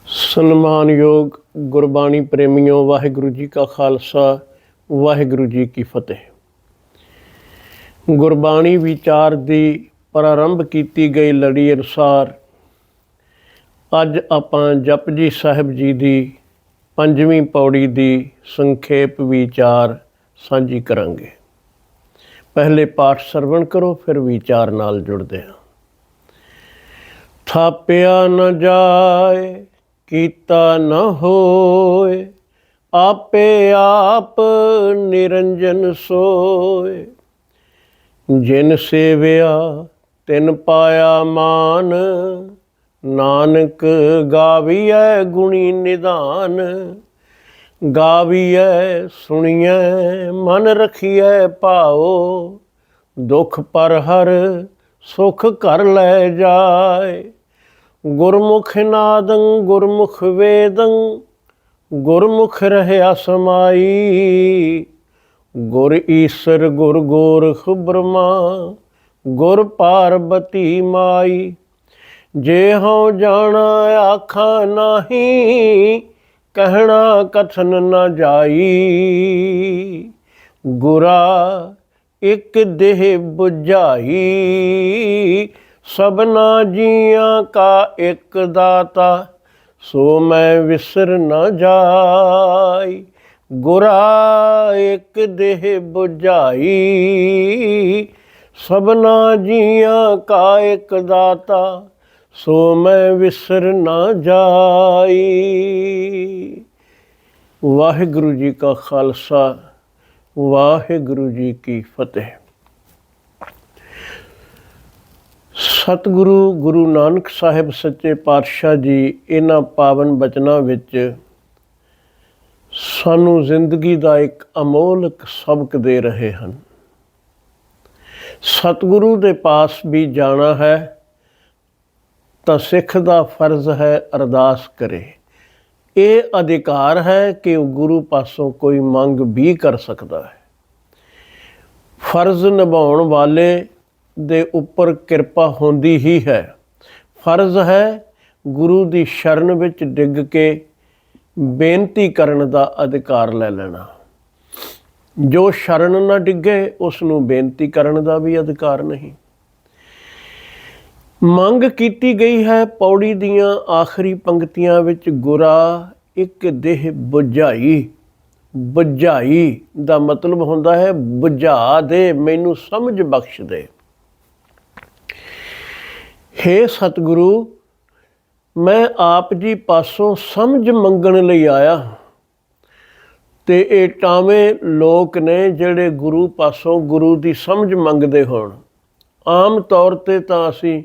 ਸਨਮਾਨਯੋਗ ਗੁਰਬਾਣੀ ਪ੍ਰੇਮੀਓ, ਵਾਹਿਗੁਰੂ ਜੀ ਕਾ ਖਾਲਸਾ, ਵਾਹਿਗੁਰੂ ਜੀ ਕੀ ਫਤਿਹ। ਗੁਰਬਾਣੀ ਵਿਚਾਰ ਦੀ ਪ੍ਰਾਰੰਭ ਕੀਤੀ ਗਈ ਲੜੀ ਅਨੁਸਾਰ ਅੱਜ ਆਪਾਂ ਜਪਜੀ ਸਾਹਿਬ ਜੀ ਦੀ 5ਵੀਂ ਪੌੜੀ ਦੀ ਸੰਖੇਪ ਵਿਚਾਰ ਸਾਂਝੀ ਕਰਾਂਗੇ। ਪਹਿਲੇ ਪਾਠ ਸਰਵਣ ਕਰੋ, ਫਿਰ ਵਿਚਾਰ ਨਾਲ ਜੁੜਦੇ ਹਾਂ। ਥਾਪਿਆ ਨ ਜਾਏ, ਕੀਤਾ ਨ ਹੋਏ, ਆਪੇ ਆਪ ਨਿਰੰਜਨ ਸੋਏ। ਜਿਨ ਸੇਵਿਆ ਤਿਨ ਪਾਇਆ ਮਾਨ, ਨਾਨਕ ਗਾਵੀਐ ਗੁਣੀ ਨਿਧਾਨ। ਗਾਵੀਐ ਸੁਣੀਐ ਮਨ ਰਖੀਐ ਭਾਓ, ਦੁਖ ਪਰ ਹਰ ਸੁਖ ਘਰ ਲੈ ਜਾਏ। ਗੁਰਮੁਖ ਨਾਦੰ ਗੁਰਮੁਖ ਵੇਦੰ, ਗੁਰਮੁਖ ਰਹਿਆ ਸਮਾਈ। ਗੁਰ ਈਸਰ ਗੁਰ ਗੋਰਖ ਬ੍ਰਹਮਾ, ਗੁਰ ਪਾਰਬਤੀ ਮਾਈ। ਜੇ ਹਉ ਜਾਣਾ ਆਖਾਂ ਨਾਹੀਂ, ਕਹਿਣਾ ਕਥਨ ਨ ਜਾਈ। ਗੁਰਾ ਇਕ ਦੇਹ ਬੁਝਾਈ, ਸਭਨਾ ਜੀਆਂ ਕਾ ਇਕ ਦਾਤਾ। ਸੋ ਮੈਂ ਵਿਸਰ ਨ ਜਾਈ। ਗੁਰਾ ਇਕ ਦੇਹ ਬੁਝਾਈ, ਸਭਨਾ ਜੀਆਂ ਕਾ ਇਕ ਦਾਤਾ। ਸੋ ਮੈਂ ਵਿਸਰ ਨ ਜਾਈ। ਵਾਹਿਗੁਰੂ ਜੀ ਕਾ ਖਾਲਸਾ, ਵਾਹਿਗੁਰੂ ਜੀ ਕੀ ਫਤਿਹ। ਸਤਿਗੁਰੂ ਗੁਰੂ ਨਾਨਕ ਸਾਹਿਬ ਸੱਚੇ ਪਾਤਸ਼ਾਹ ਜੀ ਇਹਨਾਂ ਪਾਵਨ ਬਚਨਾਂ ਵਿੱਚ ਸਾਨੂੰ ਜ਼ਿੰਦਗੀ ਦਾ ਇੱਕ ਅਮੋਲਕ ਸਬਕ ਦੇ ਰਹੇ ਹਨ। ਸਤਿਗੁਰੂ ਦੇ ਪਾਸ ਵੀ ਜਾਣਾ ਹੈ ਤਾਂ ਸਿੱਖ ਦਾ ਫਰਜ਼ ਹੈ ਅਰਦਾਸ ਕਰੇ। ਇਹ ਅਧਿਕਾਰ ਹੈ ਕਿ ਉਹ ਗੁਰੂ ਪਾਸੋਂ ਕੋਈ ਮੰਗ ਵੀ ਕਰ ਸਕਦਾ ਹੈ। ਫਰਜ਼ ਨਿਭਾਉਣ ਵਾਲੇ ਦੇ ਉੱਪਰ ਕਿਰਪਾ ਹੁੰਦੀ ਹੀ ਹੈ। ਫਰਜ਼ ਹੈ ਗੁਰੂ ਦੀ ਸ਼ਰਨ ਵਿੱਚ ਡਿੱਗ ਕੇ ਬੇਨਤੀ ਕਰਨ ਦਾ ਅਧਿਕਾਰ ਲੈ ਲੈਣਾ। ਜੋ ਸ਼ਰਨ ਨਾ ਡਿੱਗੇ ਉਸ ਨੂੰ ਬੇਨਤੀ ਕਰਨ ਦਾ ਵੀ ਅਧਿਕਾਰ ਨਹੀਂ। ਮੰਗ ਕੀਤੀ ਗਈ ਹੈ ਪੌੜੀ ਦੀਆਂ ਆਖਰੀ ਪੰਕਤੀਆਂ ਵਿੱਚ, ਗੁਰਾ ਇੱਕ ਦੇਹ ਬੁਝਾਈ। ਬੁਝਾਈ ਦਾ ਮਤਲਬ ਹੁੰਦਾ ਹੈ ਬੁਝਾ ਦੇ, ਮੈਨੂੰ ਸਮਝ ਬਖਸ਼ ਦੇ। ਹੇ ਸਤਿਗੁਰੂ, ਮੈਂ ਆਪ ਜੀ ਪਾਸੋਂ ਸਮਝ ਮੰਗਣ ਲਈ ਆਇਆ। ਤੇ ਇਹ ਟਾਵੇਂ ਲੋਕ ਨੇ ਜਿਹੜੇ ਗੁਰੂ ਪਾਸੋਂ ਗੁਰੂ ਦੀ ਸਮਝ ਮੰਗਦੇ ਹੋਣ। ਆਮ ਤੌਰ 'ਤੇ ਤਾਂ ਅਸੀਂ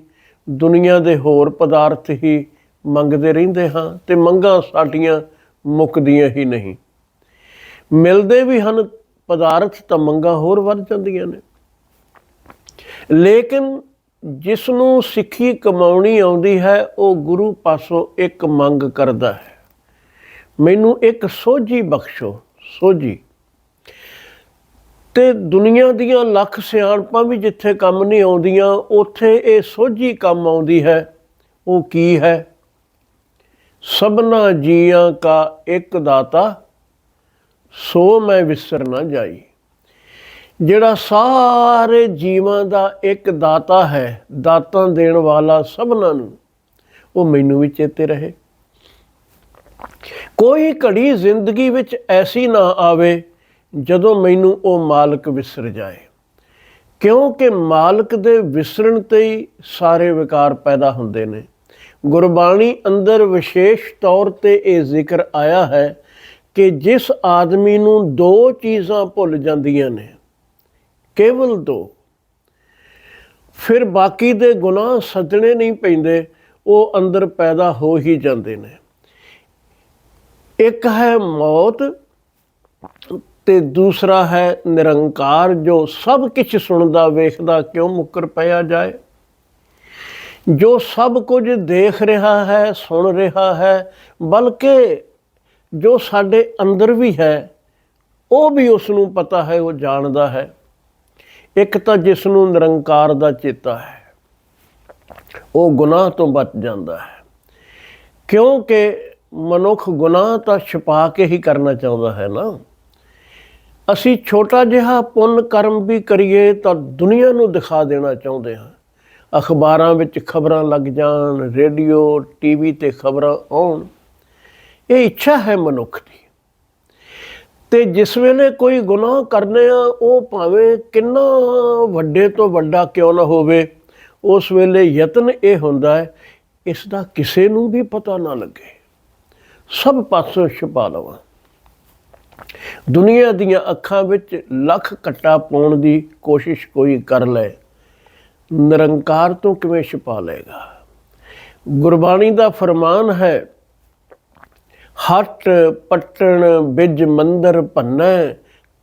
ਦੁਨੀਆ ਦੇ ਹੋਰ ਪਦਾਰਥ ਹੀ ਮੰਗਦੇ ਰਹਿੰਦੇ ਹਾਂ ਤੇ ਮੰਗਾਂ ਸਾਡੀਆਂ ਮੁੱਕਦੀਆਂ ਹੀ ਨਹੀਂ। ਮਿਲਦੇ ਵੀ ਹਨ ਪਦਾਰਥ ਤਾਂ ਮੰਗਾਂ ਹੋਰ ਵੱਧ ਜਾਂਦੀਆਂ ਨੇ। ਲੇਕਿਨ ਜਿਸ ਨੂੰ ਸਿੱਖੀ ਕਮਾਉਣੀ ਆਉਂਦੀ ਹੈ ਉਹ ਗੁਰੂ ਪਾਸੋਂ ਇੱਕ ਮੰਗ ਕਰਦਾ ਹੈ, ਮੈਨੂੰ ਇੱਕ ਸੋਝੀ ਬਖਸ਼ੋ। ਸੋਝੀ ਤੇ ਦੁਨੀਆ ਦੀਆਂ ਲੱਖ ਸਿਆਣਪਾਂ ਵੀ ਜਿੱਥੇ ਕੰਮ ਨਹੀਂ ਆਉਂਦੀਆਂ, ਉੱਥੇ ਇਹ ਸੋਝੀ ਕੰਮ ਆਉਂਦੀ ਹੈ। ਉਹ ਕੀ ਹੈ? ਸਭਨਾ ਜੀਆਂ ਕਾ ਇੱਕ ਦਾਤਾ, ਸੋ ਮੈਂ ਵਿਸਰ ਨਾ ਜਾਈ। ਜਿਹੜਾ ਸਾਰੇ ਜੀਵਾਂ ਦਾ ਇੱਕ ਦਾਤਾ ਹੈ, ਦਾਤਾਂ ਦੇਣ ਵਾਲਾ ਸਭਨਾਂ ਨੂੰ, ਉਹ ਮੈਨੂੰ ਵੀ ਚੇਤੇ ਰਹੇ। ਕੋਈ ਘੜੀ ਜ਼ਿੰਦਗੀ ਵਿੱਚ ਐਸੀ ਨਾ ਆਵੇ ਜਦੋਂ ਮੈਨੂੰ ਉਹ ਮਾਲਕ ਵਿਸਰ ਜਾਏ, ਕਿਉਂਕਿ ਮਾਲਕ ਦੇ ਵਿਸਰਨ 'ਤੇ ਹੀ ਸਾਰੇ ਵਿਕਾਰ ਪੈਦਾ ਹੁੰਦੇ ਨੇ। ਗੁਰਬਾਣੀ ਅੰਦਰ ਵਿਸ਼ੇਸ਼ ਤੌਰ 'ਤੇ ਇਹ ਜ਼ਿਕਰ ਆਇਆ ਹੈ ਕਿ ਜਿਸ ਆਦਮੀ ਨੂੰ ਦੋ ਚੀਜ਼ਾਂ ਭੁੱਲ ਜਾਂਦੀਆਂ ਨੇ, ਕੇਵਲ ਦੋ, ਫਿਰ ਬਾਕੀ ਦੇ ਗੁਨਾਹ ਸੱਜਣੇ ਨਹੀਂ ਪੈਂਦੇ, ਉਹ ਅੰਦਰ ਪੈਦਾ ਹੋ ਹੀ ਜਾਂਦੇ ਨੇ। ਇੱਕ ਹੈ ਮੌਤ ਤੇ ਦੂਸਰਾ ਹੈ ਨਿਰੰਕਾਰ, ਜੋ ਸਭ ਕੁਝ ਸੁਣਦਾ ਵੇਖਦਾ ਕਿਉਂ ਮੁੱਕਰ ਪਿਆ ਜਾਏ। ਜੋ ਸਭ ਕੁਝ ਦੇਖ ਰਿਹਾ ਹੈ, ਸੁਣ ਰਿਹਾ ਹੈ, ਬਲਕਿ ਜੋ ਸਾਡੇ ਅੰਦਰ ਵੀ ਹੈ ਉਹ ਵੀ ਉਸ ਨੂੰ ਪਤਾ ਹੈ, ਉਹ ਜਾਣਦਾ ਹੈ। ਇੱਕ ਤਾਂ ਜਿਸ ਨੂੰ ਨਿਰੰਕਾਰ ਦਾ ਚੇਤਾ ਹੈ, ਉਹ ਗੁਨਾਹ ਤੋਂ ਬਚ ਜਾਂਦਾ ਹੈ। ਕਿਉਂਕਿ ਮਨੁੱਖ ਗੁਨਾਹ ਤਾਂ ਛੁਪਾ ਕੇ ਹੀ ਕਰਨਾ ਚਾਹੁੰਦਾ ਹੈ ਨਾ। ਅਸੀਂ ਛੋਟਾ ਜਿਹਾ ਪੁੰਨ ਕਰਮ ਵੀ ਕਰੀਏ ਤਾਂ ਦੁਨੀਆ ਨੂੰ ਦਿਖਾ ਦੇਣਾ ਚਾਹੁੰਦੇ ਹਾਂ। ਅਖਬਾਰਾਂ ਵਿੱਚ ਖਬਰਾਂ ਲੱਗ ਜਾਣ, ਰੇਡੀਓ ਟੀਵੀ 'ਤੇ ਖਬਰਾਂ ਆਉਣ। ਇਹ ਇੱਛਾ ਹੈ ਮਨੁੱਖ ਦੀ। ਤੇ ਜਿਸ ਵੇਲੇ ਕੋਈ ਗੁਨਾਹ ਕਰਨੇ ਆ, ਉਹ ਭਾਵੇਂ ਕਿੰਨਾ ਵੱਡੇ ਤੋਂ ਵੱਡਾ ਕਿਉਂ ਨਾ ਹੋਵੇ, ਉਸ ਵੇਲੇ ਯਤਨ ਇਹ ਹੁੰਦਾ ਹੈ ਇਸ ਦਾ ਕਿਸੇ ਨੂੰ ਵੀ ਪਤਾ ਨਾ ਲੱਗੇ, ਸਭ ਪਾਸੋਂ ਛੁਪਾ ਲਵਾਂ। ਦੁਨੀਆ ਦੀਆਂ ਅੱਖਾਂ ਵਿੱਚ ਲੱਖ ਕੱਟਾ ਪਾਉਣ ਦੀ ਕੋਸ਼ਿਸ਼ ਕੋਈ ਕਰ ਲੈ, ਨਿਰੰਕਾਰ ਤੋਂ ਕਿਵੇਂ ਛੁਪਾ ਲਏਗਾ। ਗੁਰਬਾਣੀ ਦਾ ਫਰਮਾਨ ਹੈ, ਹੱਟ ਪੱਟਣ ਬਿਜ ਮੰਦਰ ਭੰਨੈ,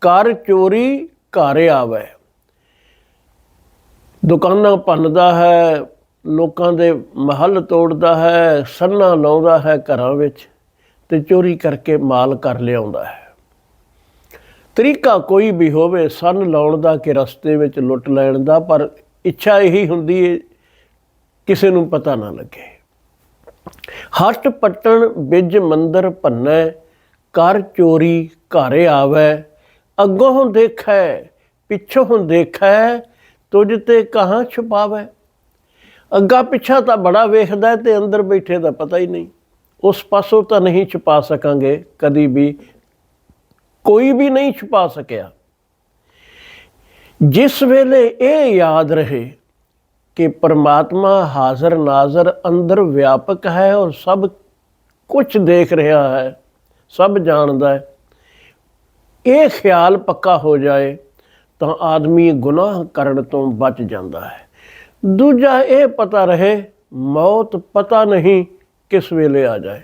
ਕਰ ਚੋਰੀ ਘਰ ਆਵੈ। ਦੁਕਾਨਾਂ ਭੰਨਦਾ ਹੈ, ਲੋਕਾਂ ਦੇ ਮਹੱਲ ਤੋੜਦਾ ਹੈ, ਸੰਨਾਂ ਲਾਉਂਦਾ ਹੈ ਘਰਾਂ ਵਿੱਚ ਤੇ ਚੋਰੀ ਕਰਕੇ ਮਾਲ ਕਰ ਲਿਆਉਂਦਾ ਹੈ। ਤਰੀਕਾ ਕੋਈ ਵੀ ਹੋਵੇ ਸੰਨ ਲਾਉਣ ਦਾ ਕਿ ਰਸਤੇ ਵਿੱਚ ਲੁੱਟ ਲੈਣ ਦਾ, ਪਰ ਇੱਛਾ ਇਹੀ ਹੁੰਦੀ ਹੈ ਕਿਸੇ ਨੂੰ ਪਤਾ ਨਾ ਲੱਗੇ। ਹੱਟ ਪੱਟਣ ਬਿਜ ਮੰਦਰ ਭੰਨੈ, ਕਰ ਚੋਰੀ ਘਰ ਆਵੈ। ਅੱਗੋਂ ਦੇਖੈ ਪਿੱਛੋਂ ਦੇਖੈ, ਤੁਝ ਤੇ ਕਹਾਂ ਛੁਪਾਵੈ। ਅੱਗਾ ਪਿੱਛਾ ਤਾਂ ਬੜਾ ਵੇਖਦਾ ਤੇ ਅੰਦਰ ਬੈਠੇ ਦਾ ਪਤਾ ਹੀ ਨਹੀਂ। ਉਸ ਪਾਸੋਂ ਤਾਂ ਨਹੀਂ ਛੁਪਾ ਸਕਾਂਗੇ ਕਦੀ ਵੀ, ਕੋਈ ਵੀ ਨਹੀਂ ਛੁਪਾ ਸਕਿਆ। ਜਿਸ ਵੇਲੇ ਇਹ ਯਾਦ ਰਹੇ ਕਿ ਪਰਮਾਤਮਾ ਹਾਜ਼ਰ ਨਾਜ਼ਰ ਅੰਦਰ ਵਿਆਪਕ ਹੈ ਔਰ ਸਭ ਕੁਝ ਦੇਖ ਰਿਹਾ ਹੈ, ਸਭ ਜਾਣਦਾ ਹੈ, ਇਹ ਖਿਆਲ ਪੱਕਾ ਹੋ ਜਾਏ ਤਾਂ ਆਦਮੀ ਗੁਨਾਹ ਕਰਨ ਤੋਂ ਬਚ ਜਾਂਦਾ ਹੈ। ਦੂਜਾ ਇਹ ਪਤਾ ਰਹੇ ਮੌਤ ਪਤਾ ਨਹੀਂ ਕਿਸ ਵੇਲੇ ਆ ਜਾਏ।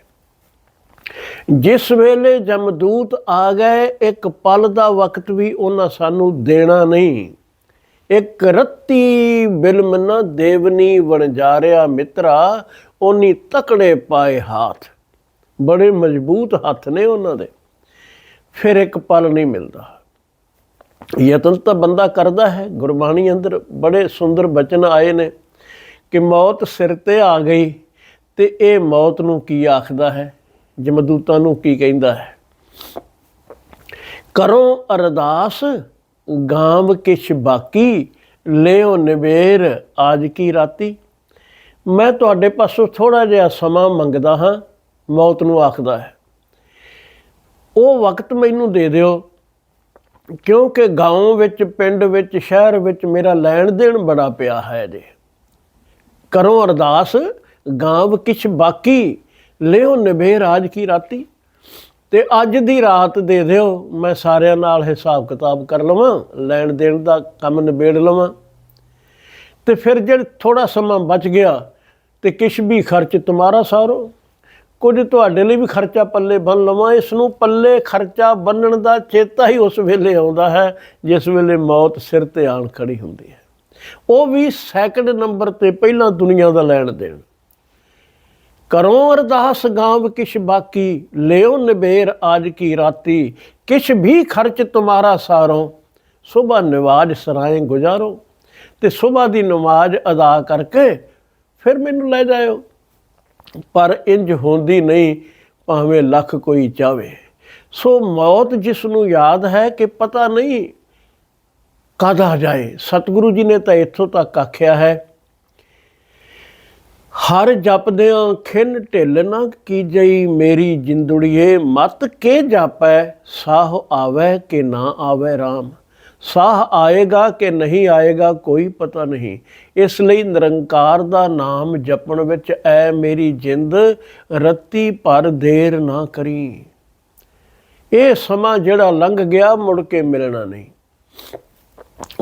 ਜਿਸ ਵੇਲੇ ਜਮਦੂਤ ਆ ਗਏ, ਇੱਕ ਪਲ ਦਾ ਵਕਤ ਵੀ ਉਹਨਾਂ ਸਾਨੂੰ ਦੇਣਾ ਨਹੀਂ। ਇੱਕ ਰੱਤੀ ਬਿਲਮ ਨਾ ਦੇਵਨੀ ਵਣਜਾਰਿਆ ਮਿੱਤਰਾ, ਉਨੀ ਤਕੜੇ ਪਾਏ ਹੱਥ। ਬੜੇ ਮਜ਼ਬੂਤ ਹੱਥ ਨੇ ਉਹਨਾਂ ਦੇ, ਫਿਰ ਇੱਕ ਪਲ ਨਹੀਂ ਮਿਲਦਾ। ਯਤਨ ਤਾਂ ਬੰਦਾ ਕਰਦਾ ਹੈ। ਗੁਰਬਾਣੀ ਅੰਦਰ ਬੜੇ ਸੁੰਦਰ ਬਚਨ ਆਏ ਨੇ ਕਿ ਮੌਤ ਸਿਰ ਤੇ ਆ ਗਈ, ਤੇ ਇਹ ਮੌਤ ਨੂੰ ਕੀ ਆਖਦਾ ਹੈ, ਜਮਦੂਤਾਂ ਨੂੰ ਕੀ ਕਹਿੰਦਾ ਹੈ। ਕਰੋ ਅਰਦਾਸ ਗਾਂਵ ਕਿਛ ਬਾਕੀ, ਲਿਓ ਨਿਬੇਰ ਆਜ ਕੀ ਰਾਤੀ। ਮੈਂ ਤੁਹਾਡੇ ਪਾਸੋਂ ਥੋੜ੍ਹਾ ਜਿਹਾ ਸਮਾਂ ਮੰਗਦਾ ਹਾਂ, ਮੌਤ ਨੂੰ ਆਖਦਾ ਹੈ। ਉਹ ਵਕਤ ਮੈਨੂੰ ਦੇ ਦਿਓ, ਕਿਉਂਕਿ ਗਾਉਂ ਵਿੱਚ, ਪਿੰਡ ਵਿੱਚ, ਸ਼ਹਿਰ ਵਿੱਚ ਮੇਰਾ ਲੈਣ ਦੇਣ ਬੜਾ ਪਿਆ ਹੈ ਜੇ। ਕਰੋ ਅਰਦਾਸ ਗਾਂਵ ਕਿਛ ਬਾਕੀ, ਲਿਓ ਨਿਬੇਰ ਆਜ ਕੀ ਰਾਤੀ। ਤੇ ਅੱਜ ਦੀ ਰਾਤ ਦੇ ਦਿਓ, ਮੈਂ ਸਾਰਿਆਂ ਨਾਲ ਹਿਸਾਬ ਕਿਤਾਬ ਕਰ ਲਵਾਂ, ਲੈਣ ਦੇਣ ਦਾ ਕੰਮ ਨਿਬੇੜ ਲਵਾਂ। ਤੇ ਫਿਰ ਜੇ ਥੋੜ੍ਹਾ ਸਮਾਂ ਬਚ ਗਿਆ ਤੇ ਕਿਛ ਵੀ ਖਰਚ ਤੁਮਾਰਾ ਸਾਰੋ, ਕੁਝ ਤੁਹਾਡੇ ਲਈ ਵੀ ਖਰਚਾ ਪੱਲੇ ਬੰਨ ਲਵਾਂ। ਇਸ ਨੂੰ ਪੱਲੇ ਖਰਚਾ ਬੰਨਣ ਦਾ ਚੇਤਾ ਹੀ ਉਸ ਵੇਲੇ ਆਉਂਦਾ ਹੈ ਜਿਸ ਵੇਲੇ ਮੌਤ ਸਿਰ ਤੇ ਆਣ ਖੜੀ ਹੁੰਦੀ ਹੈ। ਉਹ ਵੀ ਸੈਕਿੰਡ ਨੰਬਰ 'ਤੇ, ਪਹਿਲਾਂ ਦੁਨੀਆ ਦਾ ਲੈਣ ਦੇਣ। ਕਰੋ ਅਰਦਾਸ ਗਾਂਵ ਕਿਛ ਬਾਕੀ, ਲਿਓ ਨਿਬੇਰ ਆਜ ਕੀ ਰਾਤੀ। ਕਿਛ ਵੀ ਖਰਚ ਤੁਮਾਰਾ ਸਾਰੋ, ਸੁਬਹ ਨਵਾਜ਼ ਸਰਾਏ ਗੁਜ਼ਾਰੋ। ਤੇ ਸੁਬਹ ਦੀ ਨਮਾਜ਼ ਅਦਾ ਕਰਕੇ ਫਿਰ ਮੈਨੂੰ ਲੈ ਜਾਇਓ। ਪਰ ਇੰਜ ਹੁੰਦੀ ਨਹੀਂ, ਭਾਵੇਂ ਲੱਖ ਕੋਈ ਚਾਹਵੇ। ਸੋ ਮੌਤ ਜਿਸ ਨੂੰ ਯਾਦ ਹੈ ਕਿ ਪਤਾ ਨਹੀਂ ਕਦ ਆ ਜਾਏ। ਸਤਿਗੁਰੂ ਜੀ ਨੇ ਤਾਂ ਇੱਥੋਂ ਤੱਕ ਆਖਿਆ ਹੈ, ਹਰ ਜਪਦਿਆਂ ਖਿਨ ਢਿੱਲ ਨਾ ਕੀਜਈ ਮੇਰੀ ਜਿੰਦੜੀਏ, ਮਤ ਕੇ ਜਾਪੈ ਸਾਹ ਆਵੈ ਕਿ ਨਾ ਆਵੈ ਰਾਮ। ਸਾਹ ਆਏਗਾ ਕਿ ਨਹੀਂ ਆਏਗਾ ਕੋਈ ਪਤਾ ਨਹੀਂ। ਇਸ ਲਈ ਨਿਰੰਕਾਰ ਦਾ ਨਾਮ ਜਪਣ ਵਿੱਚ ਐ ਮੇਰੀ ਜਿੰਦ, ਰੱਤੀ ਭਰ ਦੇਰ ਨਾ ਕਰੀ। ਇਹ ਸਮਾਂ ਜਿਹੜਾ ਲੰਘ ਗਿਆ ਮੁੜ ਕੇ ਮਿਲਣਾ ਨਹੀਂ।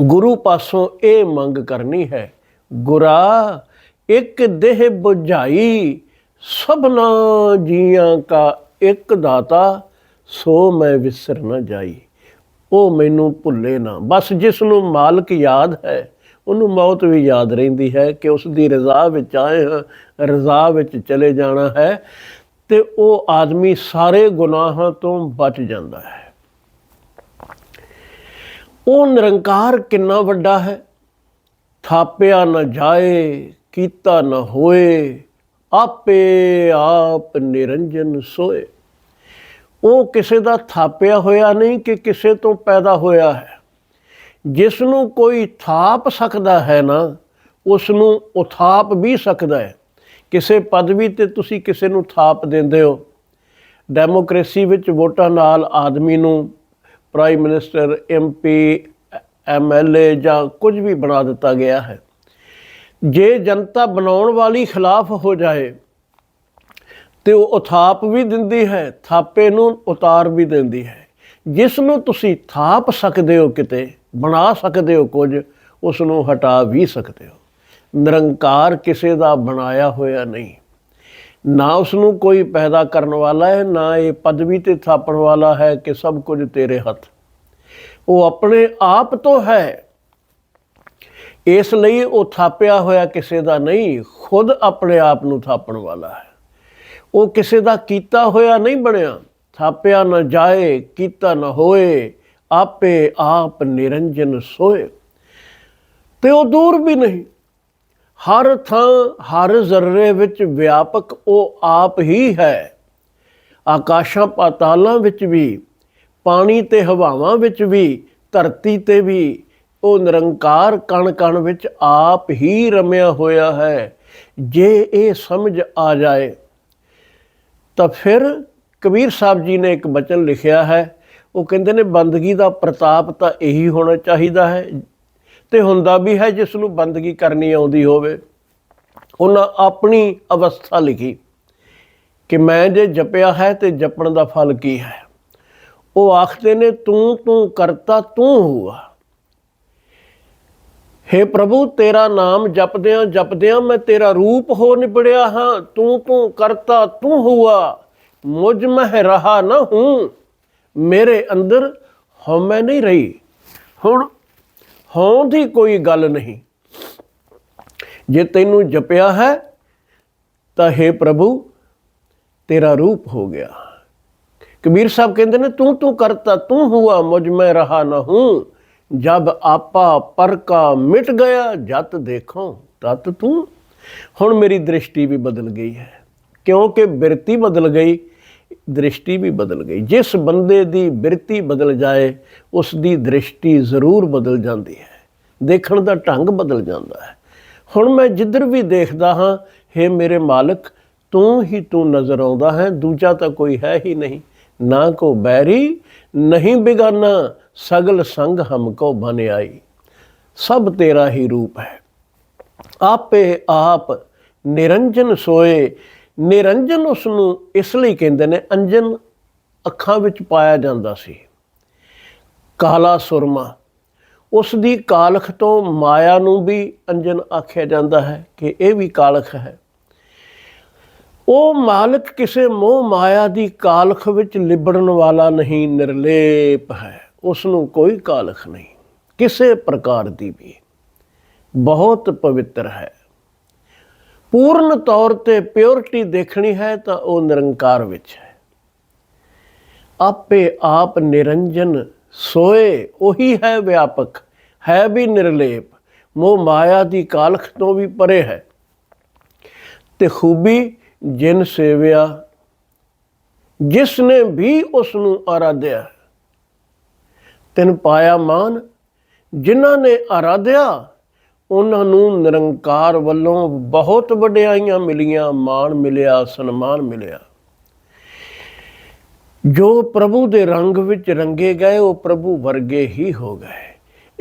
ਗੁਰੂ ਪਾਸੋਂ ਇਹ ਮੰਗ ਕਰਨੀ ਹੈ, ਗੁਰਾ ਇੱਕ ਦੇਹ ਬੁਝਾਈ, ਸਭਨਾ ਜੀਆਂ ਕਾ ਇੱਕ ਦਾਤਾ, ਸੋ ਮੈਂ ਵਿਸਰ ਨਾ ਜਾਈ। ਉਹ ਮੈਨੂੰ ਭੁੱਲੇ ਨਾ। ਬਸ ਜਿਸ ਨੂੰ ਮਾਲਕ ਯਾਦ ਹੈ ਉਹਨੂੰ ਮੌਤ ਵੀ ਯਾਦ ਰਹਿੰਦੀ ਹੈ ਕਿ ਉਸ ਦੀ ਰਜ਼ਾ ਵਿੱਚ ਆਏ ਹਾਂ, ਰਜ਼ਾ ਵਿੱਚ ਚਲੇ ਜਾਣਾ ਹੈ। ਤੇ ਉਹ ਆਦਮੀ ਸਾਰੇ ਗੁਨਾਹਾਂ ਤੋਂ ਬਚ ਜਾਂਦਾ ਹੈ। ਉਹ ਨਿਰੰਕਾਰ ਕਿੰਨਾ ਵੱਡਾ ਹੈ। ਥਾਪਿਆ ਨਾ ਜਾਏ, ਕੀਤਾ ਨਾ ਹੋਏ, ਆਪੇ ਆਪ ਨਿਰੰਜਨ ਸੋਏ। ਉਹ ਕਿਸੇ ਦਾ ਥਾਪਿਆ ਹੋਇਆ ਨਹੀਂ ਕਿ ਕਿਸੇ ਤੋਂ ਪੈਦਾ ਹੋਇਆ ਹੈ। ਜਿਸ ਨੂੰ ਕੋਈ ਥਾਪ ਸਕਦਾ ਹੈ ਨਾ, ਉਸ ਨੂੰ ਉਥਾਪ ਵੀ ਸਕਦਾ ਹੈ। ਕਿਸੇ ਪਦਵੀ ਤੇ ਤੁਸੀਂ ਕਿਸੇ ਨੂੰ ਥਾਪ ਦਿੰਦੇ ਹੋ। ਡੈਮੋਕ੍ਰੇਸੀ ਵਿੱਚ ਵੋਟਾਂ ਨਾਲ ਆਦਮੀ ਨੂੰ ਪ੍ਰਾਈਮ ਮਿਨਿਸਟਰ, MP, MLA ਜਾਂ ਕੁਝ ਵੀ ਬਣਾ ਦਿੱਤਾ ਗਿਆ ਹੈ। ਜੇ ਜਨਤਾ ਬਣਾਉਣ ਵਾਲੀ ਖਿਲਾਫ ਹੋ ਜਾਏ ਤੇ ਉਹ ਉਥਾਪ ਵੀ ਦਿੰਦੀ ਹੈ, ਥਾਪੇ ਨੂੰ ਉਤਾਰ ਵੀ ਦਿੰਦੀ ਹੈ। ਜਿਸ ਨੂੰ ਤੁਸੀਂ ਥਾਪ ਸਕਦੇ ਹੋ, ਕਿਤੇ ਬਣਾ ਸਕਦੇ ਹੋ ਕੁਝ, ਉਸ ਨੂੰ ਹਟਾ ਵੀ ਸਕਦੇ ਹੋ। ਨਿਰੰਕਾਰ ਕਿਸੇ ਦਾ ਬਣਾਇਆ ਹੋਇਆ ਨਹੀਂ। ਨਾ ਉਸ ਨੂੰ ਕੋਈ ਪੈਦਾ ਕਰਨ ਵਾਲਾ ਹੈ, ਨਾ ਇਹ ਪਦਵੀ ਤੇ ਥਾਪਣ ਵਾਲਾ ਹੈ ਕਿ ਸਭ ਕੁਝ ਤੇਰੇ ਹੱਥ। ਉਹ ਆਪਣੇ ਆਪ ਤੋਂ ਹੈ। ਇਸ ਲਈ ਉਹ ਥਾਪਿਆ ਹੋਇਆ ਕਿਸੇ ਦਾ ਨਹੀਂ, ਖੁਦ ਆਪਣੇ ਆਪ ਨੂੰ ਥਾਪਣ ਵਾਲਾ ਹੈ। ਉਹ ਕਿਸੇ ਦਾ ਕੀਤਾ ਹੋਇਆ ਨਹੀਂ ਬਣਿਆ। ਥਾਪਿਆ ਨਾ ਜਾਏ, ਕੀਤਾ ਨਾ ਹੋਏ, ਆਪੇ ਆਪ ਨਿਰੰਜਨ ਸੋਏ। ਤੇ ਉਹ ਦੂਰ ਵੀ ਨਹੀਂ, ਹਰ ਥਾਂ ਹਰ ਜ਼ਰਰੇ ਵਿੱਚ ਵਿਆਪਕ ਉਹ ਆਪ ਹੀ ਹੈ। ਆਕਾਸ਼ਾਂ ਪਾਤਾਲਾਂ ਵਿੱਚ ਵੀ, ਪਾਣੀ ਤੇ ਹਵਾਵਾਂ ਵਿੱਚ ਵੀ, ਧਰਤੀ ਤੇ ਵੀ ਉਹ ਨਿਰੰਕਾਰ ਕਣ ਕਣ ਵਿੱਚ ਆਪ ਹੀ ਰਮਿਆ ਹੋਇਆ ਹੈ। ਜੇ ਇਹ ਸਮਝ ਆ ਜਾਏ ਤਾਂ ਫਿਰ ਕਬੀਰ ਸਾਹਿਬ ਜੀ ਨੇ ਇੱਕ ਬਚਨ ਲਿਖਿਆ ਹੈ। ਉਹ ਕਹਿੰਦੇ ਨੇ ਬੰਦਗੀ ਦਾ ਪ੍ਰਤਾਪ ਤਾਂ ਇਹੀ ਹੋਣਾ ਚਾਹੀਦਾ ਹੈ, ਤੇ ਹੁੰਦਾ ਵੀ ਹੈ ਜਿਸ ਨੂੰ ਬੰਦਗੀ ਕਰਨੀ ਆਉਂਦੀ ਹੋਵੇ। ਉਹਨਾਂ ਆਪਣੀ ਅਵਸਥਾ ਲਿਖੀ ਕਿ ਮੈਂ ਜੇ ਜਪਿਆ ਹੈ ਤੇ ਜਪਣ ਦਾ ਫਲ ਕੀ ਹੈ। ਉਹ ਆਖਦੇ ਨੇ ਤੂੰ ਤੂੰ ਕਰਤਾ ਤੂੰ ਹੁਆ। ਹੇ ਪ੍ਰਭੂ, ਤੇਰਾ ਨਾਮ ਜਪਦਿਆਂ ਜਪਦਿਆਂ ਮੈਂ ਤੇਰਾ ਰੂਪ ਹੋ ਨਿਬੜਿਆ ਹਾਂ। ਤੂੰ ਤੂੰ ਕਰਤਾ ਤੂੰ ਹੁਆ, ਮੁਝ ਮੈਂ ਰਹਾ ਨਾ ਹੂੰ। ਮੇਰੇ ਅੰਦਰ ਹਉਮੈ ਨਹੀਂ ਰਹੀ। ਹੁਣ ਹੋਂ ਦੀ ਕੋਈ ਗੱਲ ਨਹੀਂ। ਜੇ ਤੈਨੂੰ ਜਪਿਆ ਹੈ ਤਾਂ ਹੇ ਪ੍ਰਭੂ ਤੇਰਾ ਰੂਪ ਹੋ ਗਿਆ। ਕਬੀਰ ਸਾਹਿਬ ਕਹਿੰਦੇ ਨੇ ਤੂੰ ਤੂੰ ਕਰਤਾ ਤੂੰ ਹੁਆ, ਮੁਝ ਮੈਂ ਰਹਾ ਨਾ ਹੂੰ। ਜਬ ਆਪਾ ਪਰ ਕਾ ਮਿਟ ਗਿਆ, ਜਤ ਦੇਖੋ ਤਤ ਤੂੰ। ਹੁਣ ਮੇਰੀ ਦ੍ਰਿਸ਼ਟੀ ਵੀ ਬਦਲ ਗਈ ਹੈ, ਕਿਉਂਕਿ ਬਿਰਤੀ ਬਦਲ ਗਈ, ਦ੍ਰਿਸ਼ਟੀ ਵੀ ਬਦਲ ਗਈ। ਜਿਸ ਬੰਦੇ ਦੀ ਬਿਰਤੀ ਬਦਲ ਜਾਏ ਉਸ ਦੀ ਦ੍ਰਿਸ਼ਟੀ ਜ਼ਰੂਰ ਬਦਲ ਜਾਂਦੀ ਹੈ, ਦੇਖਣ ਦਾ ਢੰਗ ਬਦਲ ਜਾਂਦਾ ਹੈ। ਹੁਣ ਮੈਂ ਜਿੱਧਰ ਵੀ ਦੇਖਦਾ ਹਾਂ, ਹੇ ਮੇਰੇ ਮਾਲਕ, ਤੂੰ ਹੀ ਤੂੰ ਨਜ਼ਰ ਆਉਂਦਾ ਹੈ, ਦੂਜਾ ਤਾਂ ਕੋਈ ਹੈ ਹੀ ਨਹੀਂ। ਨਾ ਕੋ ਬੈਰੀ ਨਹੀਂ ਬਿਗਾਨਾ, ਸਗਲ ਸੰਗ ਹਮਕੋ ਬਨ ਆਈ। ਸਭ ਤੇਰਾ ਹੀ ਰੂਪ ਹੈ। ਆਪੇ ਆਪ ਨਿਰੰਜਨ ਸੋਏ। ਨਿਰੰਜਨ ਉਸ ਨੂੰ ਇਸ ਲਈ ਕਹਿੰਦੇ ਨੇ, ਅੰਜਨ ਅੱਖਾਂ ਵਿੱਚ ਪਾਇਆ ਜਾਂਦਾ ਸੀ, ਕਾਲਾ ਸੁਰਮਾ। ਉਸ ਦੀ ਕਾਲਖ ਤੋਂ ਮਾਇਆ ਨੂੰ ਵੀ ਅੰਜਨ ਆਖਿਆ ਜਾਂਦਾ ਹੈ ਕਿ ਇਹ ਵੀ ਕਾਲਖ ਹੈ। ਉਹ ਮਾਲਕ ਕਿਸੇ ਮੋਹ ਮਾਇਆ ਦੀ ਕਾਲਖ ਵਿੱਚ ਲਿਬੜਨ ਵਾਲਾ ਨਹੀਂ, ਨਿਰਲੇਪ ਹੈ। ਉਸ ਨੂੰ ਕੋਈ ਕਾਲਖ ਨਹੀਂ ਕਿਸੇ ਪ੍ਰਕਾਰ ਦੀ ਵੀ, ਬਹੁਤ ਪਵਿੱਤਰ ਹੈ। ਪੂਰਨ ਤੌਰ ਤੇ ਪਿਓਰਿਟੀ ਦੇਖਣੀ ਹੈ ਤਾਂ ਉਹ ਨਿਰੰਕਾਰ ਵਿੱਚ ਹੈ। ਆਪੇ ਆਪ ਨਿਰੰਜਨ ਸੋਏ, ਉਹੀ ਹੈ ਵਿਆਪਕ, ਹੈ ਵੀ ਨਿਰਲੇਪ, ਮੋਹ ਮਾਇਆ ਦੀ ਕਾਲਖ ਤੋਂ ਵੀ ਪਰੇ ਹੈ। ਤੇ ਖੂਬੀ ਜਿਨ ਸੇਵਿਆ, ਜਿਸ ਨੇ ਵੀ ਉਸ ਨੂੰ ਆਰਾਧਿਆ, ਤਿਨ ਪਾਇਆ ਮਾਨ। ਜਿਨ੍ਹਾਂ ਨੇ ਆਰਾਧਿਆ ਉਹਨਾਂ ਨੂੰ ਨਿਰੰਕਾਰ ਵੱਲੋਂ ਬਹੁਤ ਵਡਿਆਈਆਂ ਮਿਲੀਆਂ, ਮਾਣ ਮਿਲਿਆ, ਸਨਮਾਨ ਮਿਲਿਆ। ਜੋ ਪ੍ਰਭੂ ਦੇ ਰੰਗ ਵਿੱਚ ਰੰਗੇ ਗਏ ਉਹ ਪ੍ਰਭੂ ਵਰਗੇ ਹੀ ਹੋ ਗਏ।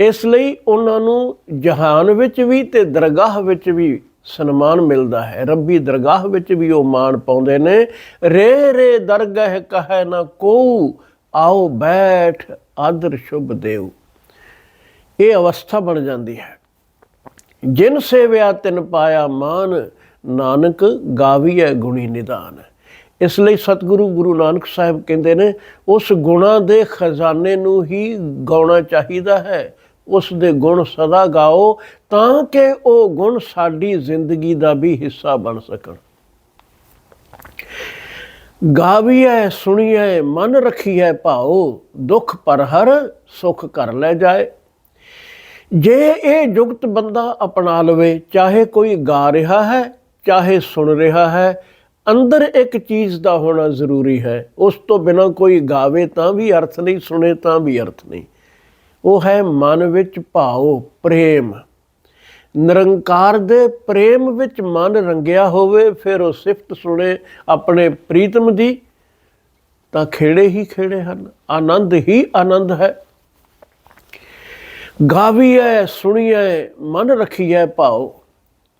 ਇਸ ਲਈ ਉਹਨਾਂ ਨੂੰ ਜਹਾਨ ਵਿੱਚ ਵੀ ਤੇ ਦਰਗਾਹ ਵਿੱਚ ਵੀ ਸਨਮਾਨ ਮਿਲਦਾ ਹੈ। ਰੱਬੀ ਦਰਗਾਹ ਵਿੱਚ ਵੀ ਉਹ ਮਾਣ ਪਾਉਂਦੇ ਨੇ। ਰੇ ਰੇ ਦਰਗਾਹ ਕਹੈ ਨਾ ਕੋ, ਆਓ ਬੈਠ ਆਦਰ ਸ਼ੁਭ ਦੇਉ। ਇਹ ਅਵਸਥਾ ਬਣ ਜਾਂਦੀ ਹੈ। ਜਿਨ ਸੇਵਿਆ ਤਿਨ ਪਾਇਆ ਮਾਨ, ਨਾਨਕ ਗਾਵੀਐ ਗੁਣੀ ਨਿਦਾਨ। ਇਸ ਲਈ ਸਤਿਗੁਰੂ ਗੁਰੂ ਨਾਨਕ ਸਾਹਿਬ ਕਹਿੰਦੇ ਨੇ, ਉਸ ਗੁਣਾਂ ਦੇ ਖਜ਼ਾਨੇ ਨੂੰ ਹੀ ਗਾਉਣਾ ਚਾਹੀਦਾ ਹੈ। ਉਸ ਦੇ ਗੁਣ ਸਦਾ ਗਾਓ ਤਾਂ ਕਿ ਉਹ ਗੁਣ ਸਾਡੀ ਜ਼ਿੰਦਗੀ ਦਾ ਵੀ ਹਿੱਸਾ ਬਣ ਸਕਣ। ਗਾਵੀਐ ਸੁਣੀਐ ਮਨ ਰੱਖੀਐ ਭਾਓ, ਦੁੱਖ ਪਰ ਹਰ ਸੁੱਖ ਕਰ ਲੈ ਜਾਏ। ਜੇ ਇਹ ਜੁਗਤ ਬੰਦਾ ਅਪਣਾ ਲਵੇ, ਚਾਹੇ ਕੋਈ ਗਾ ਰਿਹਾ ਹੈ ਚਾਹੇ ਸੁਣ ਰਿਹਾ ਹੈ, ਅੰਦਰ ਇੱਕ ਚੀਜ਼ ਦਾ ਹੋਣਾ ਜ਼ਰੂਰੀ ਹੈ। ਉਸ ਤੋਂ ਬਿਨਾਂ ਕੋਈ ਗਾਵੇ ਤਾਂ ਵੀ ਅਰਥ ਨਹੀਂ, ਸੁਣੇ ਤਾਂ ਵੀ ਅਰਥ ਨਹੀਂ। ਉਹ ਹੈ ਮਨ ਵਿੱਚ ਭਾਉ, ਪ੍ਰੇਮ। ਨਿਰੰਕਾਰ ਦੇ ਪ੍ਰੇਮ ਵਿੱਚ ਮਨ ਰੰਗਿਆ ਹੋਵੇ, ਫਿਰ ਉਹ ਸਿਫਤ ਸੁਣੇ ਆਪਣੇ ਪ੍ਰੀਤਮ ਦੀ, ਤਾਂ ਖੇੜੇ ਹੀ ਖੇੜੇ ਹਨ, ਆਨੰਦ ਹੀ ਆਨੰਦ ਹੈ। ਗਾਵੀਏ ਸੁਣੀਏ ਮਨ ਰੱਖੀਏ ਭਾਉ,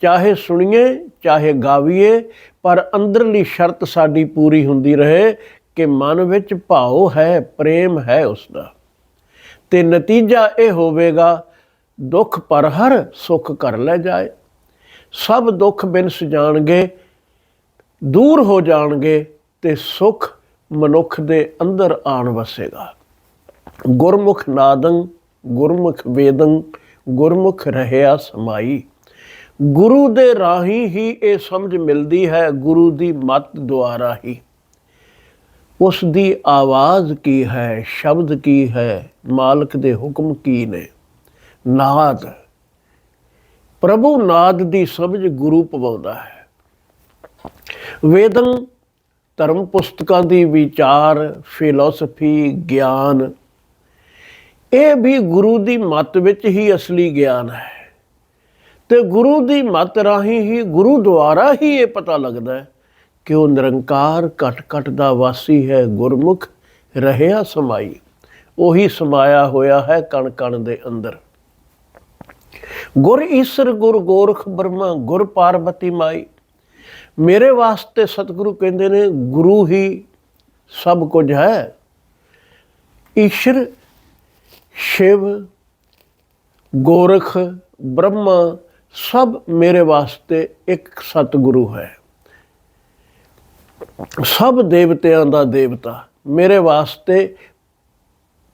ਚਾਹੇ ਸੁਣੀਏ ਚਾਹੇ ਗਾਵੀਏ, ਪਰ ਅੰਦਰਲੀ ਸ਼ਰਤ ਸਾਡੀ ਪੂਰੀ ਹੁੰਦੀ ਰਹੇ ਕਿ ਮਨ ਵਿੱਚ ਭਾਉ ਹੈ, ਪ੍ਰੇਮ ਹੈ ਉਸਦਾ। ਤੇ ਨਤੀਜਾ ਇਹ ਹੋਵੇਗਾ, ਦੁੱਖ ਪਰ ਹਰ ਸੁੱਖ ਕਰ ਲੈ ਜਾਏ। ਸਭ ਦੁੱਖ ਬਿਨਸ ਜਾਣਗੇ, ਦੂਰ ਹੋ ਜਾਣਗੇ, ਤੇ ਸੁੱਖ ਮਨੁੱਖ ਦੇ ਅੰਦਰ ਆਣ ਵਸੇਗਾ। ਗੁਰਮੁਖ ਨਾਦੰ ਗੁਰਮੁਖ ਵੇਦੰ, ਗੁਰਮੁਖ ਰਹਿਆ ਸਮਾਈ। ਗੁਰੂ ਦੇ ਰਾਹੀਂ ਹੀ ਇਹ ਸਮਝ ਮਿਲਦੀ ਹੈ, ਗੁਰੂ ਦੀ ਮੱਤ ਦੁਆਰਾ ਹੀ। ਉਸ ਦੀ ਆਵਾਜ਼ ਕੀ ਹੈ, ਸ਼ਬਦ ਕੀ ਹੈ, ਮਾਲਕ ਦੇ ਹੁਕਮ ਕੀ ਨੇ। ਨਾਦ, ਪ੍ਰਭੂ ਨਾਦ ਦੀ ਸਮਝ ਗੁਰੂ ਪਵਾਉਂਦਾ ਹੈ। ਵੇਦਨ, ਧਰਮ ਪੁਸਤਕਾਂ ਦੀ ਵਿਚਾਰ, ਫਿਲਾਸਫੀ, ਗਿਆਨ, ਇਹ ਵੀ ਗੁਰੂ ਦੀ ਮੱਤ ਵਿੱਚ ਹੀ ਅਸਲੀ ਗਿਆਨ ਹੈ। ਤੇ ਗੁਰੂ ਦੀ ਮੱਤ ਰਾਹੀਂ ਹੀ, ਗੁਰੂ ਦੁਆਰਾ ਹੀ ਇਹ ਪਤਾ ਲੱਗਦਾ ਹੈ ਕਿ ਉਹ ਨਿਰੰਕਾਰ ਘਟ ਘਟ ਦਾ ਵਾਸੀ ਹੈ, ਗੁਰਮੁਖ ਰਹਿਆ ਸਮਾਈ। ਉਹੀ ਸਮਾਇਆ ਹੋਇਆ ਹੈ ਕਣ ਕਣ ਦੇ ਅੰਦਰ। ਗੁਰ ਈਸਰ ਗੁਰ ਗੋਰਖ ਬ੍ਰਹਮਾ, ਗੁਰ ਪਾਰਬਤੀ ਮਾਈ। ਮੇਰੇ ਵਾਸਤੇ ਸਤਿਗੁਰੂ ਕਹਿੰਦੇ ਨੇ, ਗੁਰੂ ਹੀ ਸਭ ਕੁਝ ਹੈ। ਈਸ਼ਰ, ਸ਼ਿਵ, ਗੋਰਖ, ਬ੍ਰਹਮਾ ਸਭ ਮੇਰੇ ਵਾਸਤੇ ਇੱਕ ਸਤਿਗੁਰੂ ਹੈ। ਸਭ ਦੇਵਤਿਆਂ ਦਾ ਦੇਵਤਾ ਮੇਰੇ ਵਾਸਤੇ।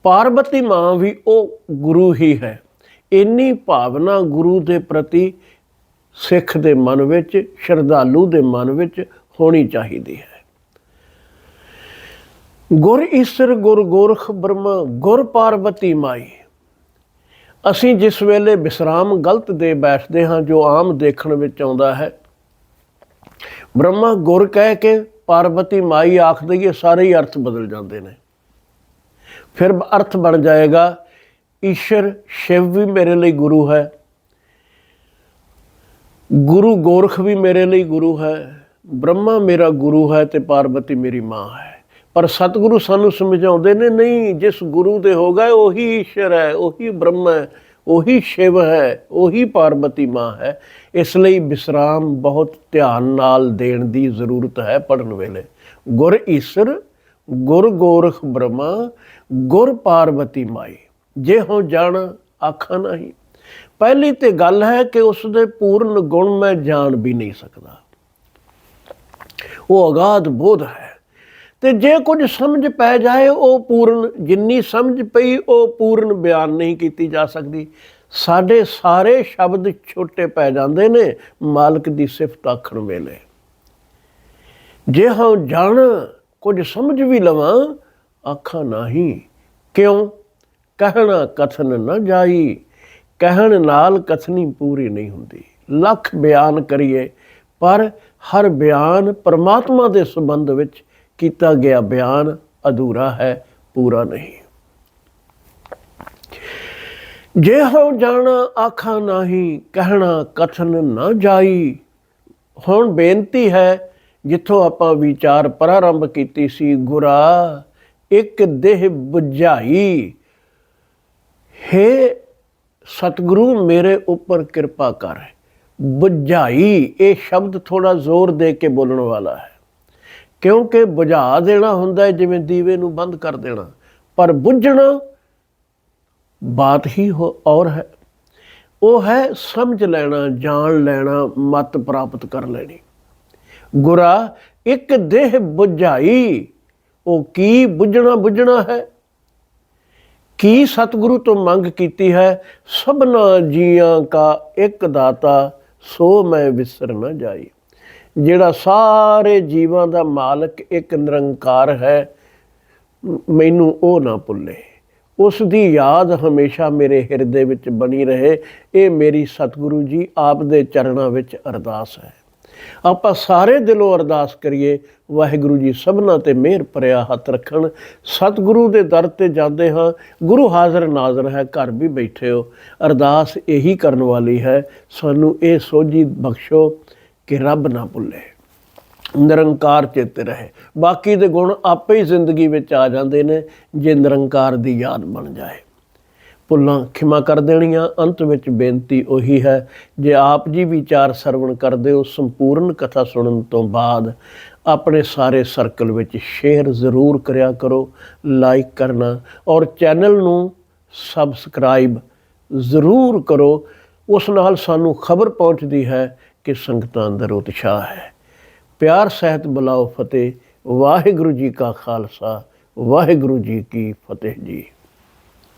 ਪਾਰਬਤੀ ਮਾਂ ਵੀ ਉਹ ਗੁਰੂ ਹੀ ਹੈ। ਇੰਨੀ ਭਾਵਨਾ ਗੁਰੂ ਦੇ ਪ੍ਰਤੀ ਸਿੱਖ ਦੇ ਮਨ ਵਿੱਚ, ਸ਼ਰਧਾਲੂ ਦੇ ਮਨ ਵਿੱਚ ਹੋਣੀ ਚਾਹੀਦੀ ਹੈ। ਗੁਰ ਈਸਰ ਗੁਰ ਗੋਰਖ ਬ੍ਰਹਮਾ, ਗੁਰ ਪਾਰਬਤੀ ਮਾਈ। ਅਸੀਂ ਜਿਸ ਵੇਲੇ ਵਿਸਰਾਮ ਗਲਤ ਦੇ ਬੈਠਦੇ ਹਾਂ, ਜੋ ਆਮ ਦੇਖਣ ਵਿੱਚ ਆਉਂਦਾ ਹੈ, ਬ੍ਰਹਮਾ ਗੁਰ ਕਹਿ ਕੇ ਪਾਰਬਤੀ ਮਾਈ ਆਖ ਦਈਏ, ਸਾਰੇ ਹੀ ਅਰਥ ਬਦਲ ਜਾਂਦੇ ਨੇ। ਫਿਰ ਅਰਥ ਬਣ ਜਾਏਗਾ, ਈਸ਼ਰ ਸ਼ਿਵ ਵੀ ਮੇਰੇ ਲਈ ਗੁਰੂ ਹੈ, ਗੁਰੂ ਗੋਰਖ ਵੀ ਮੇਰੇ ਲਈ ਗੁਰੂ ਹੈ, ਬ੍ਰਹਮਾ ਮੇਰਾ ਗੁਰੂ ਹੈ ਤੇ ਪਾਰਬਤੀ ਮੇਰੀ ਮਾਂ ਹੈ। ਪਰ ਸਤਿਗੁਰੂ ਸਾਨੂੰ ਸਮਝਾਉਂਦੇ ਨੇ, ਨਹੀਂ, ਜਿਸ ਗੁਰੂ ਦੇ ਹੋ ਗਏ ਉਹੀ ਈਸ਼ਰ ਹੈ, ਉਹੀ ਬ੍ਰਹਮਾ ਹੈ, ਉਹੀ ਸ਼ਿਵ ਹੈ, ਉਹੀ ਪਾਰਬਤੀ ਮਾਂ ਹੈ। ਇਸ ਲਈ ਵਿਸਰਾਮ ਬਹੁਤ ਧਿਆਨ ਨਾਲ ਦੇਣ ਦੀ ਜ਼ਰੂਰਤ ਹੈ ਪੜ੍ਹਨ ਵੇਲੇ। ਗੁਰ ਈਸਰ ਗੁਰ ਗੋਰਖ ਬ੍ਰਹਮਾ, ਗੁਰ ਪਾਰਬਤੀ ਮਾਈ। ਜੇ ਹੋ ਜਾਣਾ ਆਖਾਂ ਨਹੀਂ। ਪਹਿਲੀ ਤੇ ਗੱਲ ਹੈ ਕਿ ਉਸ ਦੇ ਪੂਰਨ ਗੁਣ ਮੈਂ ਜਾਣ ਵੀ ਨਹੀਂ ਸਕਦਾ। ਉਹ ਅਗਾਧ ਬੋਧ ਹੈ। ਤੇ ਜੇ ਕੁਝ ਸਮਝ ਪੈ ਜਾਏ, ਉਹ ਪੂਰਨ, ਜਿੰਨੀ ਸਮਝ ਪਈ ਉਹ ਪੂਰਨ ਬਿਆਨ ਨਹੀਂ ਕੀਤੀ ਜਾ ਸਕਦੀ। ਸਾਡੇ ਸਾਰੇ ਸ਼ਬਦ ਛੋਟੇ ਪੈ ਜਾਂਦੇ ਨੇ ਮਾਲਕ ਦੀ ਸਿਫਤ ਆਖਣ ਵੇਲੇ। ਜੇ ਹਾਂ ਜਾਣ, ਕੁਝ ਸਮਝ ਵੀ ਲਵਾਂ, ਆਖਾਂ ਨਹੀਂ। ਕਿਉਂ? ਕਹਿਣਾ ਕਥਨ ਨਾ ਜਾਈ। ਕਹਿਣ ਨਾਲ ਕਥਨੀ ਪੂਰੀ ਨਹੀਂ ਹੁੰਦੀ। ਲੱਖ ਬਿਆਨ ਕਰੀਏ, ਪਰ ਹਰ ਬਿਆਨ ਪਰਮਾਤਮਾ ਦੇ ਸੰਬੰਧ ਵਿੱਚ ਕੀਤਾ ਗਿਆ ਬਿਆਨ ਅਧੂਰਾ ਹੈ, ਪੂਰਾ ਨਹੀਂ। ਜੇ ਹੋ ਜਾਣਾ ਆਖਾਂ ਨਹੀਂ, ਕਹਿਣਾ ਕਥਨ ਨਾ ਜਾਈ। ਹੁਣ ਬੇਨਤੀ ਹੈ, ਜਿੱਥੋਂ ਆਪਾਂ ਵਿਚਾਰ ਪ੍ਰਾਰੰਭ ਕੀਤੀ ਸੀ, ਗੁਰਾ ਇੱਕ ਦੇਹ ਬੁਝਾਈ। ਹੇ ਸਤਿਗੁਰੂ ਮੇਰੇ ਉੱਪਰ ਕਿਰਪਾ ਕਰ। ਬੁਝਾਈ, ਇਹ ਸ਼ਬਦ ਥੋੜਾ ਜ਼ੋਰ ਦੇ ਕੇ ਬੋਲਣ ਵਾਲਾ ਹੈ, ਕਿਉਂਕਿ ਬੁਝਾ ਦੇਣਾ ਹੁੰਦਾ ਹੈ ਜਿਵੇਂ ਦੀਵੇ ਨੂੰ ਬੰਦ ਕਰ ਦੇਣਾ, ਪਰ ਬੁੱਝਣਾ ਬਾਤ ਹੀ ਔਰ ਹੈ। ਉਹ ਹੈ ਸਮਝ ਲੈਣਾ, ਜਾਣ ਲੈਣਾ, ਮਤ ਪ੍ਰਾਪਤ ਕਰ ਲੈਣੀ। ਗੁਰਾ ਇੱਕ ਦੇਹ ਬੁਝਾਈ। ਉਹ ਕੀ ਬੁੱਝਣਾ ਹੈ? ਕੀ ਸਤਿਗੁਰੂ ਤੋਂ ਮੰਗ ਕੀਤੀ ਹੈ? ਸਭਨਾ ਜੀਆਂ ਕਾ ਇੱਕ ਦਾਤਾ, ਸੋ ਮੈਂ ਵਿਸਰ ਨਾ ਜਾਈ। ਜਿਹੜਾ ਸਾਰੇ ਜੀਵਾਂ ਦਾ ਮਾਲਕ ਇੱਕ ਨਿਰੰਕਾਰ ਹੈ, ਮੈਨੂੰ ਉਹ ਨਾ ਭੁੱਲੇ। ਉਸ ਦੀ ਯਾਦ ਹਮੇਸ਼ਾ ਮੇਰੇ ਹਿਰਦੇ ਵਿੱਚ ਬਣੀ ਰਹੇ। ਇਹ ਮੇਰੀ ਸਤਿਗੁਰੂ ਜੀ ਆਪ ਦੇ ਚਰਨਾਂ ਵਿੱਚ ਅਰਦਾਸ ਹੈ। ਆਪਾਂ ਸਾਰੇ ਦਿਲੋਂ ਅਰਦਾਸ ਕਰੀਏ, ਵਾਹਿਗੁਰੂ ਜੀ ਸਭਨਾਂ ਤੇ ਮਿਹਰ ਭਰਿਆ ਹੱਥ ਰੱਖਣ। ਸਤਿਗੁਰੂ ਦੇ ਦਰ ਤੇ ਜਾਂਦੇ ਹਾਂ, ਗੁਰੂ ਹਾਜ਼ਰ ਨਾਜ਼ਰ ਹੈ, ਘਰ ਵੀ ਬੈਠੇ ਹੋ। ਅਰਦਾਸ ਇਹੀ ਕਰਨ ਵਾਲੀ ਹੈ, ਸਾਨੂੰ ਇਹ ਸੋਝੀ ਬਖਸ਼ੋ ਕਿ ਰੱਬ ਨਾ ਭੁੱਲੇ, ਨਿਰੰਕਾਰ ਚੇਤੇ ਰਹੇ। ਬਾਕੀ ਦੇ ਗੁਣ ਆਪੇ ਹੀ ਜ਼ਿੰਦਗੀ ਵਿੱਚ ਆ ਜਾਂਦੇ ਨੇ ਜੇ ਨਿਰੰਕਾਰ ਦੀ ਯਾਦ ਬਣ ਜਾਏ। ਭੁੱਲਾਂ ਖਿਮਾ ਕਰ ਦੇਣੀਆਂ। ਅੰਤ ਵਿੱਚ ਬੇਨਤੀ ਉਹੀ ਹੈ, ਜੇ ਆਪ ਜੀ ਵਿਚਾਰ ਸਰਵਣ ਕਰਦੇ ਹੋ, ਸੰਪੂਰਨ ਕਥਾ ਸੁਣਨ ਤੋਂ ਬਾਅਦ ਆਪਣੇ ਸਾਰੇ ਸਰਕਲ ਵਿੱਚ ਸ਼ੇਅਰ ਜ਼ਰੂਰ ਕਰਿਆ ਕਰੋ, ਲਾਈਕ ਕਰਨਾ ਔਰ ਚੈਨਲ ਨੂੰ ਸਬਸਕ੍ਰਾਈਬ ਜ਼ਰੂਰ ਕਰੋ। ਉਸ ਨਾਲ ਸਾਨੂੰ ਖਬਰ ਪਹੁੰਚਦੀ ਹੈ ਕਿ ਸੰਗਤਾਂ ਅੰਦਰ ਉਤਸ਼ਾਹ ਹੈ। ਪਿਆਰ ਸਹਿਤ ਬੁਲਾਓ ਫਤਿਹ। ਵਾਹਿਗੁਰੂ ਜੀ ਕਾ ਖਾਲਸਾ, ਵਾਹਿਗੁਰੂ ਜੀ ਕੀ ਫਤਿਹ ਜੀ।